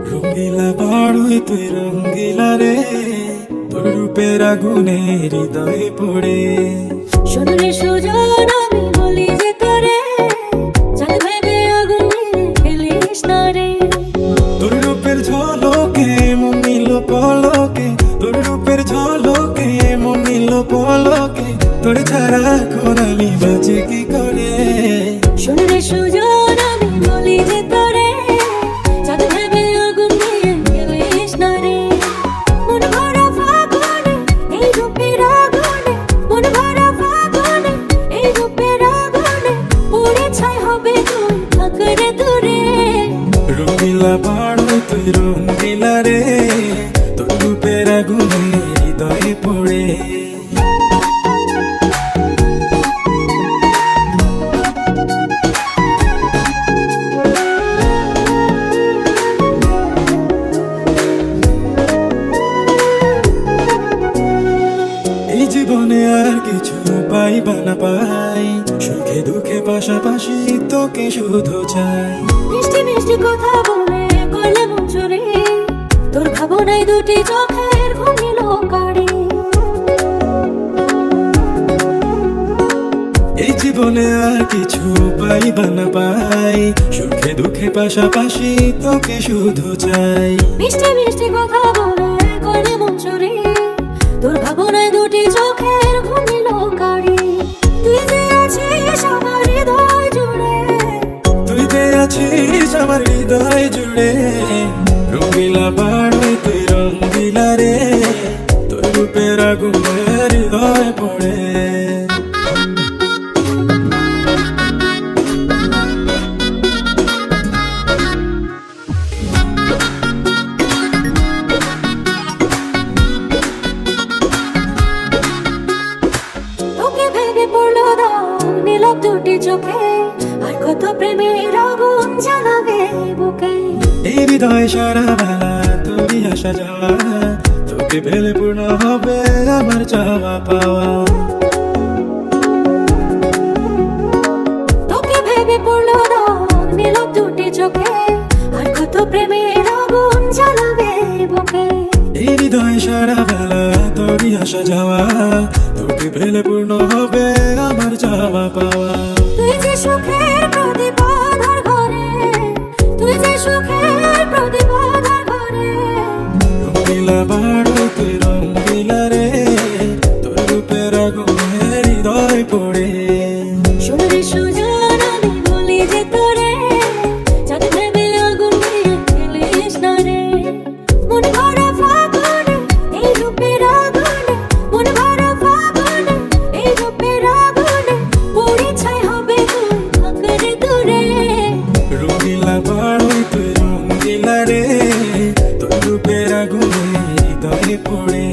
রঙ্গিলা বাড়ুই তুই রঙ্গিলা রে, তোর রূপের আগুনে হৃদয়ে পড়ে। শোন রে সুজন, আমি বলি যে তোরে, চাঁদ ভেবে আগুন নিয়ে খেলিস না রে। তোর রূপের ঝলকে মন নিল পলকে, তোর রূপের ঝলকে মন নিল পলকে, তোর ছাড়া কোরালি বাজে কি করে। শোন রে সুজন, আমি বলি যে তোরে, চাঁদ ভেবে আগুন নিয়ে খেলিস না রে। মন ভরা ফাগুনে এই রূপের আগুনে, মন ভরা ফাগুনে এই রূপের আগুনে, পুড়ে ছাই হবে তুই থাক রে দূরে। রঙ্গিলা বাড়ুই তুই রঙ্গিলা রে, তোর রূপের আগুনে হৃদয়ে পড়ে। এই জীবনে আর কিছু পাইবা না পাই, সুখে দুঃখে পাশাপাশি তোকে শুধু চাই। মিষ্টি মিষ্টি কথা বলে করলে মন চুরি, তোর ভাবনায় দুটি চোখের ঘুমিল কারি। এই জীবনে আর কিছু পাইবা না পাই, সুখে দুঃখে পাশাপাশি তোকে শুধু চাই। মিষ্টি মিষ্টি কথা বলে করলে মন চুরি, তোর ভাবনায় দুটি চোখের ঘুমিল কারি। তুই যে আছিস আমার হৃদয় জুড়ে, তুই যে আছিস আমার হৃদয় জুড়ে। রঙ্গিলা বাড়ুই তুই রঙ্গিলা রে, তোর রূপের আগুনে হৃদয় পড়ে। তোকে ভেবে পড়লো দাও নীরব দুটি চোখে, আর কত প্রেমের আগুন জ্বালাবে বুকে। এই হৃদয় সারা বেলা তোরই আসা যাওয়া, তোকে পেলে পূর্ণ হবে আমার চাওয়া পাওয়া। তোকে ভেবে পড়লো দাও নীরব দুটি চোখে, আর কত প্রেমের আগুন জ্বালাবে বুকে। এই হৃদয় সারা বেলা তোরই আসা যাওয়া, তোকে পেলে পূর্ণ হবে আমার চাওয়া পাওয়া। তুই যে সুখের প্রদীপ আধার ঘরে, তুই যে সুখের প্রদীপ আধার ঘরে। রঙ্গিলা বাড়ুই তুই রঙ্গিলা রে, তোর রূপের আগুনে হৃদয় পড়ে। শোন রে সুজন, আমি বলি যে তোরে, চাঁদ ভেবে আগুন নিয়ে খেলিস না রে। মন ভরা ফাগুনে এই রূপের আগুনে, মন ভরা ফাগুনে এই রূপের আগুনে, পুড়ে ছাই হবে তুই থাক রে দূরে। রঙ্গিলা বাড়ুই তুই রঙ্গিলা রে, তোর রূপের আগুনে হৃদয়ে পড়ে।